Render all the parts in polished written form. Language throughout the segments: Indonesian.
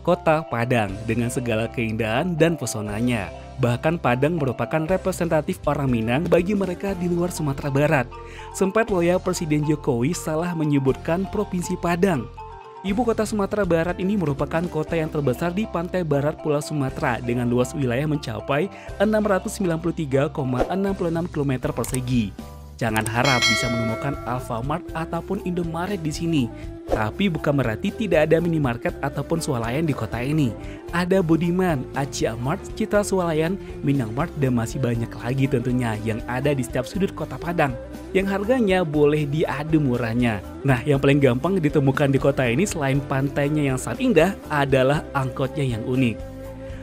Kota Padang dengan segala keindahan dan pesonanya. Bahkan Padang merupakan representatif orang Minang bagi mereka di luar Sumatera Barat. Sempat loya Presiden Jokowi salah menyebutkan Provinsi Padang. Ibu kota Sumatera Barat ini merupakan kota yang terbesar di pantai barat Pulau Sumatera dengan luas wilayah mencapai 693,66 km persegi. Jangan harap bisa menemukan Alfamart ataupun Indomaret di sini. Tapi bukan berarti tidak ada minimarket ataupun swalayan di kota ini. Ada Budiman, Acia Mart, Citra Swalayan, Minang Mart, dan masih banyak lagi tentunya yang ada di setiap sudut kota Padang. Yang harganya boleh diadu murahnya. Nah, yang paling gampang ditemukan di kota ini selain pantainya yang sangat indah adalah angkotnya yang unik.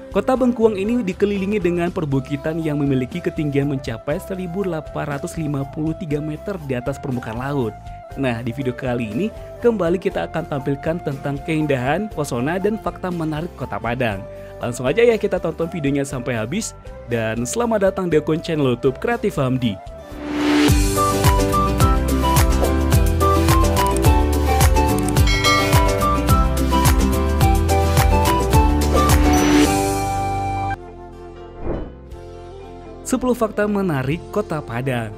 Kota Bengkuang ini dikelilingi dengan perbukitan yang memiliki ketinggian mencapai 1.853 meter di atas permukaan laut. Nah, di video kali ini kembali kita akan tampilkan tentang keindahan, pesona, dan fakta menarik Kota Padang. Langsung aja ya kita tonton videonya sampai habis. Dan selamat datang di akun channel YouTube Kreatif Hamdi. Sepuluh fakta menarik Kota Padang.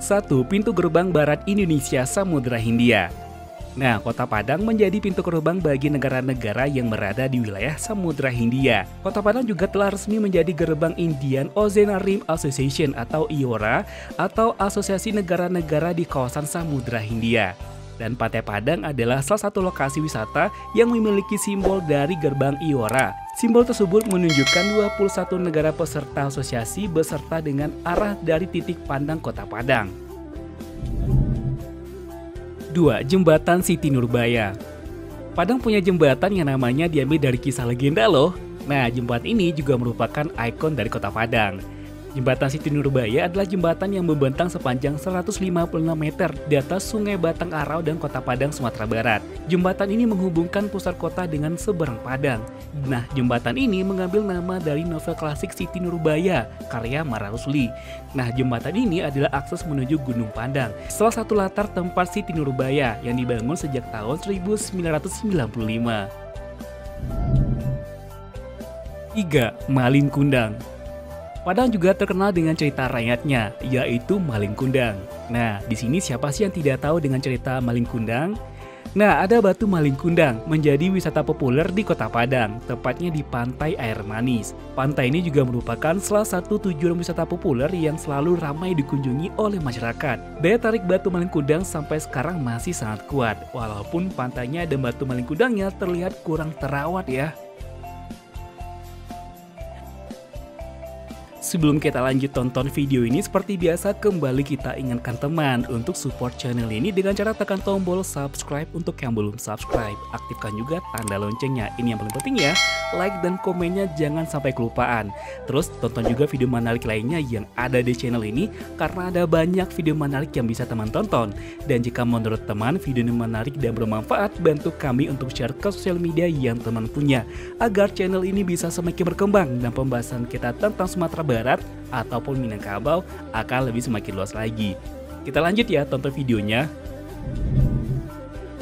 1. Pintu gerbang barat Indonesia Samudra Hindia. Nah, Kota Padang menjadi pintu gerbang bagi negara-negara yang berada di wilayah Samudra Hindia. Kota Padang juga telah resmi menjadi gerbang Indian Ocean Rim Association atau IORA atau Asosiasi Negara-Negara di Kawasan Samudra Hindia. Dan Pantai Padang adalah salah satu lokasi wisata yang memiliki simbol dari gerbang IORA. Simbol tersebut menunjukkan 21 negara peserta asosiasi beserta dengan arah dari titik pandang Kota Padang. 2. Jembatan Siti Nurbaya. Padang punya jembatan yang namanya diambil dari kisah legenda loh. Nah, jembatan ini juga merupakan ikon dari Kota Padang. Jembatan Siti Nurbaya adalah jembatan yang membentang sepanjang 156 meter di atas Sungai Batang Arau dan Kota Padang, Sumatera Barat. Jembatan ini menghubungkan pusat kota dengan seberang Padang. Nah, jembatan ini mengambil nama dari novel klasik Siti Nurbaya, karya Mara Rusli. Nah, jembatan ini adalah akses menuju Gunung Padang, salah satu latar tempat Siti Nurbaya yang dibangun sejak tahun 1995. 3. Malin Kundang. Padang juga terkenal dengan cerita rakyatnya, yaitu Malin Kundang. Nah, di sini siapa sih yang tidak tahu dengan cerita Malin Kundang? Nah, ada Batu Malin Kundang menjadi wisata populer di Kota Padang, tepatnya di Pantai Air Manis. Pantai ini juga merupakan salah satu tujuan wisata populer yang selalu ramai dikunjungi oleh masyarakat. Daya tarik Batu Malin Kundang sampai sekarang masih sangat kuat, walaupun pantainya dan Batu Malin Kundangnya terlihat kurang terawat ya. Sebelum kita lanjut tonton video ini, seperti biasa kembali kita ingatkan teman untuk support channel ini dengan cara tekan tombol subscribe untuk yang belum subscribe. Aktifkan juga tanda loncengnya, ini yang paling penting ya. Like dan komennya jangan sampai kelupaan. Terus tonton juga video menarik lainnya yang ada di channel ini karena ada banyak video menarik yang bisa teman tonton. Dan jika menurut teman video ini menarik dan bermanfaat, bantu kami untuk share ke sosial media yang teman punya agar channel ini bisa semakin berkembang dan pembahasan kita tentang Sumatera Barat ataupun Minangkabau akan lebih semakin luas lagi. Kita lanjut ya tonton videonya.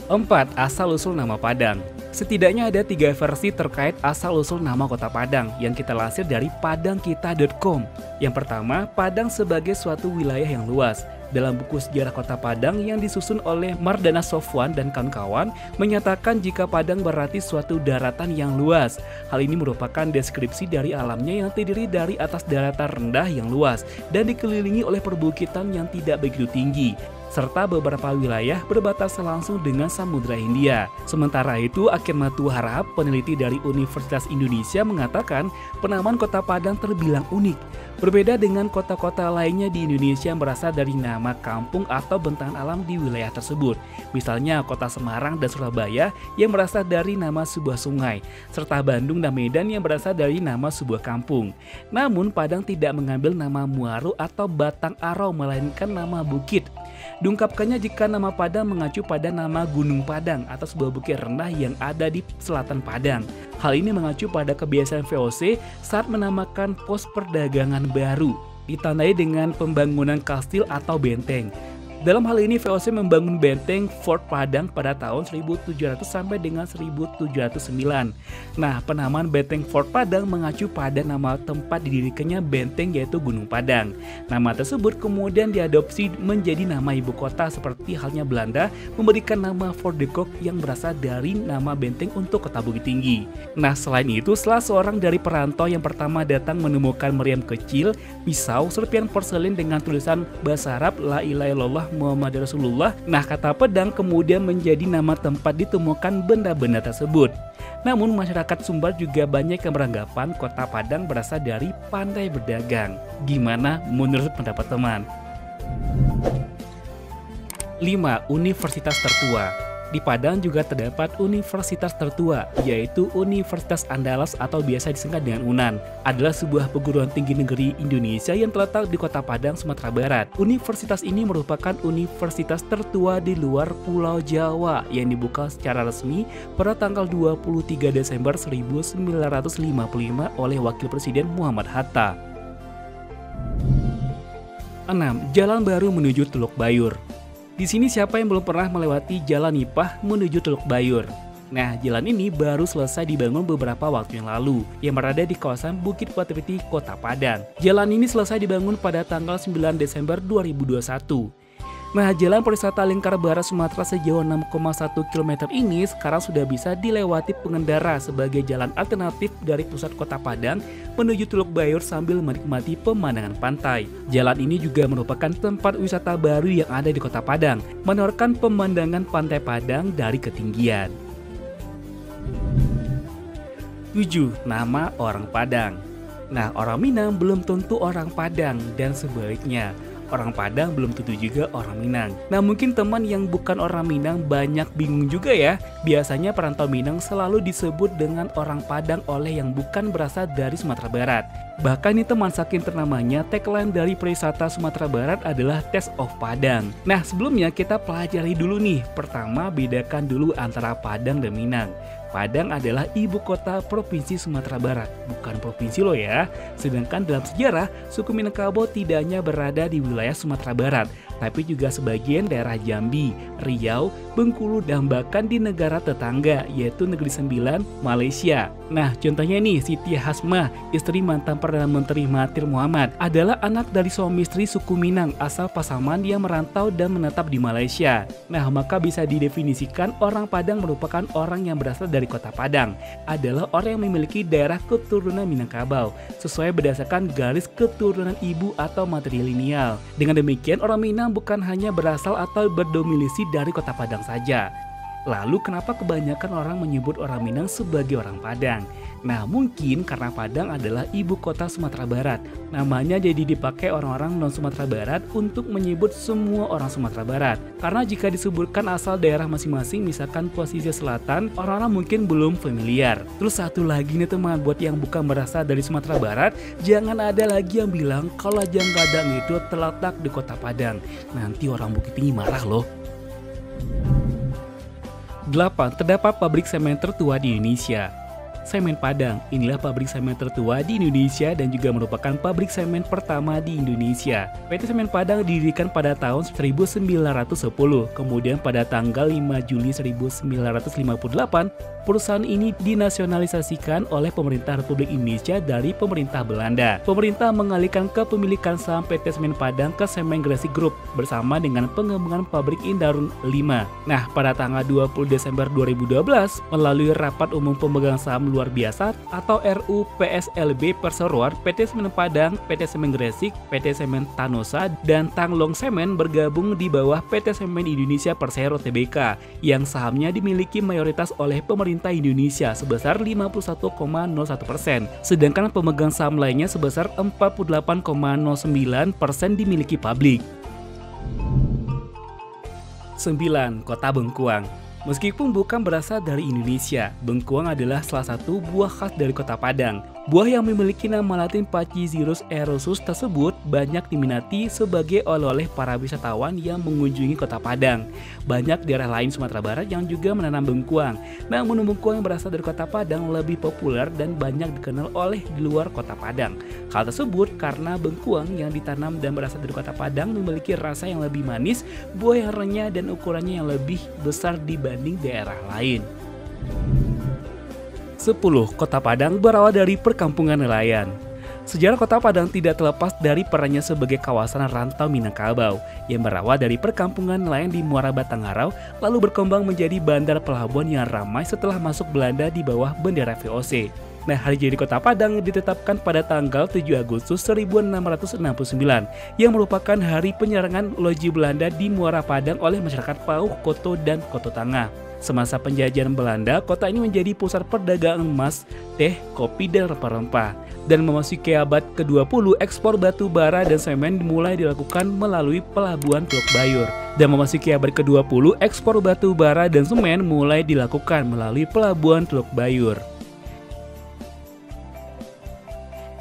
4. Asal-usul nama Padang. Setidaknya ada 3 versi terkait asal-usul nama Kota Padang yang kita lansir dari padangkita.com. Yang pertama, Padang sebagai suatu wilayah yang luas. Dalam buku sejarah Kota Padang yang disusun oleh Mardana Sofwan dan kawan-kawan menyatakan jika Padang berarti suatu daratan yang luas. Hal ini merupakan deskripsi dari alamnya yang terdiri dari atas daratan rendah yang luas dan dikelilingi oleh perbukitan yang tidak begitu tinggi, serta beberapa wilayah berbatasan langsung dengan Samudra Hindia. Sementara itu, Akhir Matu Harahap, peneliti dari Universitas Indonesia mengatakan penamaan Kota Padang terbilang unik. Berbeda dengan kota-kota lainnya di Indonesia yang berasal dari nama kampung atau bentangan alam di wilayah tersebut. Misalnya Kota Semarang dan Surabaya yang berasal dari nama sebuah sungai, serta Bandung dan Medan yang berasal dari nama sebuah kampung. Namun Padang tidak mengambil nama Muaro atau Batang Arau, melainkan nama bukit. Diungkapkannya jika nama Padang mengacu pada nama Gunung Padang atau sebuah bukit rendah yang ada di selatan Padang. Hal ini mengacu pada kebiasaan VOC saat menamakan pos perdagangan baru, ditandai dengan pembangunan kastil atau benteng. Dalam hal ini VOC membangun benteng Fort Padang pada tahun 1700 sampai dengan 1709. Nah, penamaan benteng Fort Padang mengacu pada nama tempat didirikannya benteng yaitu Gunung Padang. Nama tersebut kemudian diadopsi menjadi nama ibu kota seperti halnya Belanda memberikan nama Fort de Kock yang berasal dari nama benteng untuk kota Bukit Tinggi. Nah, selain itu, salah seorang dari perantau yang pertama datang menemukan meriam kecil, pisau, serpihan porselin dengan tulisan bahasa Arab La ilaha illallah Muhammad Rasulullah. Nah, kata pedang kemudian menjadi nama tempat ditemukan benda-benda tersebut. Namun masyarakat Sumbar juga banyak yang beranggapan kota Padang berasal dari pandai berdagang. Gimana menurut pendapat teman? 5. Universitas tertua. Di Padang juga terdapat universitas tertua, yaitu Universitas Andalas atau biasa disingkat dengan UNAN. Adalah sebuah perguruan tinggi negeri Indonesia yang terletak di Kota Padang, Sumatera Barat. Universitas ini merupakan universitas tertua di luar Pulau Jawa yang dibuka secara resmi pada tanggal 23 Desember 1955 oleh Wakil Presiden Muhammad Hatta. 6. Jalan baru menuju Teluk Bayur. Di sini siapa yang belum pernah melewati Jalan Nipah menuju Teluk Bayur? Nah, jalan ini baru selesai dibangun beberapa waktu yang lalu, yang berada di kawasan Bukit Batu-Putih, Kota Padang. Jalan ini selesai dibangun pada tanggal 9 Desember 2021. Nah, jalan perwisata lingkar barat Sumatera sejauh 6,1 km ini sekarang sudah bisa dilewati pengendara sebagai jalan alternatif dari pusat Kota Padang menuju Teluk Bayur sambil menikmati pemandangan pantai. Jalan ini juga merupakan tempat wisata baru yang ada di Kota Padang, menawarkan pemandangan pantai Padang dari ketinggian. 7. Nama orang Padang. Nah, orang Minang belum tentu orang Padang dan sebaliknya. Orang Padang belum tentu juga orang Minang. Nah, mungkin teman yang bukan orang Minang banyak bingung juga ya. Biasanya perantau Minang selalu disebut dengan orang Padang oleh yang bukan berasal dari Sumatera Barat. Bahkan ini teman saking ternamanya, tagline dari pariwisata Sumatera Barat adalah Taste of Padang. Nah, sebelumnya kita pelajari dulu nih. Pertama, bedakan dulu antara Padang dan Minang. Padang adalah ibu kota Provinsi Sumatera Barat, bukan provinsi loh ya. Sedangkan dalam sejarah, suku Minangkabau tidak hanya berada di wilayah Sumatera Barat, tapi juga sebagian daerah Jambi, Riau, Bengkulu, dan bahkan di negara tetangga, yaitu Negeri Sembilan, Malaysia. Nah, contohnya nih, Siti Hasmah, istri mantan Perdana Menteri Mahathir Mohamad, adalah anak dari suami istri suku Minang asal Pasaman yang merantau dan menetap di Malaysia. Nah, maka bisa didefinisikan orang Padang merupakan orang yang berasal dari Kota Padang, adalah orang yang memiliki daerah keturunan Minangkabau, sesuai berdasarkan garis keturunan ibu atau matrilineal. Dengan demikian, orang Minang bukan hanya berasal atau berdomisili dari Kota Padang saja. Lalu kenapa kebanyakan orang menyebut orang Minang sebagai orang Padang? Nah, mungkin karena Padang adalah ibu kota Sumatera Barat. Namanya jadi dipakai orang-orang non-Sumatera Barat untuk menyebut semua orang Sumatera Barat. Karena jika disebutkan asal daerah masing-masing, misalkan posisi selatan, orang-orang mungkin belum familiar. Terus satu lagi nih teman, buat yang bukan berasal dari Sumatera Barat, jangan ada lagi yang bilang kalau Lajang Gadang itu terletak di Kota Padang. Nanti orang Bukit Tinggi marah loh. 8. Terdapat pabrik semen tertua di Indonesia. Semen Padang, inilah pabrik semen tertua di Indonesia dan juga merupakan pabrik semen pertama di Indonesia. PT Semen Padang didirikan pada tahun 1910, kemudian pada tanggal 5 Juli 1958, perusahaan ini dinasionalisasikan oleh pemerintah Republik Indonesia dari pemerintah Belanda. Pemerintah mengalihkan kepemilikan saham PT Semen Padang ke Semen Gresik Group bersama dengan pengembangan pabrik Indarun 5. Nah, pada tanggal 20 Desember 2012, melalui Rapat Umum Pemegang Saham Luar Biasa atau RUPSLB Perseroan, PT Semen Padang, PT Semen Gresik, PT Semen Tanosa, dan Tanglong Semen bergabung di bawah PT Semen Indonesia Persero Tbk yang sahamnya dimiliki mayoritas oleh pemerintah Indonesia sebesar 51,01%, sedangkan pemegang saham lainnya sebesar 48,09% dimiliki publik. 9. Kota Bengkuang. Meskipun bukan berasal dari Indonesia, Bengkuang adalah salah satu buah khas dari Kota Padang. Buah yang memiliki nama latin Pachyzirus erosus tersebut banyak diminati sebagai oleh-oleh para wisatawan yang mengunjungi kota Padang. Banyak daerah lain Sumatera Barat yang juga menanam bengkuang. Namun bengkuang yang berasal dari kota Padang lebih populer dan banyak dikenal oleh di luar kota Padang. Hal tersebut karena bengkuang yang ditanam dan berasal dari kota Padang memiliki rasa yang lebih manis, buah yang renyah dan ukurannya yang lebih besar dibanding daerah lain. 10. Kota Padang berawal dari perkampungan nelayan. Sejarah Kota Padang tidak terlepas dari perannya sebagai kawasan rantau Minangkabau yang berawal dari perkampungan nelayan di Muara Batangharau lalu berkembang menjadi bandar pelabuhan yang ramai setelah masuk Belanda di bawah bendera VOC. Nah, hari jadi Kota Padang ditetapkan pada tanggal 7 Agustus 1669 yang merupakan hari penyerangan loji Belanda di Muara Padang oleh masyarakat Pauh, Koto, dan Koto Tangah. Semasa penjajahan Belanda, kota ini menjadi pusat perdagangan emas, teh, kopi, dan rempah-rempah. Dan memasuki abad ke-20, ekspor batu bara dan semen dimulai dilakukan melalui pelabuhan Teluk Bayur. Dan memasuki abad ke-20, ekspor batu bara dan semen mulai dilakukan melalui pelabuhan Teluk Bayur.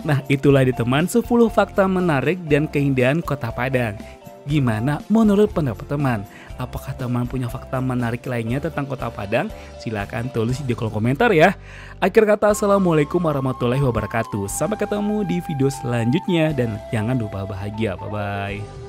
Nah, itulah di teman 10 fakta menarik dan keindahan Kota Padang. Gimana menurut pendapat teman? Apakah teman punya fakta menarik lainnya tentang Kota Padang? Silahkan tulis di kolom komentar ya. Akhir kata, assalamualaikum warahmatullahi wabarakatuh. Sampai ketemu di video selanjutnya dan jangan lupa bahagia. Bye-bye.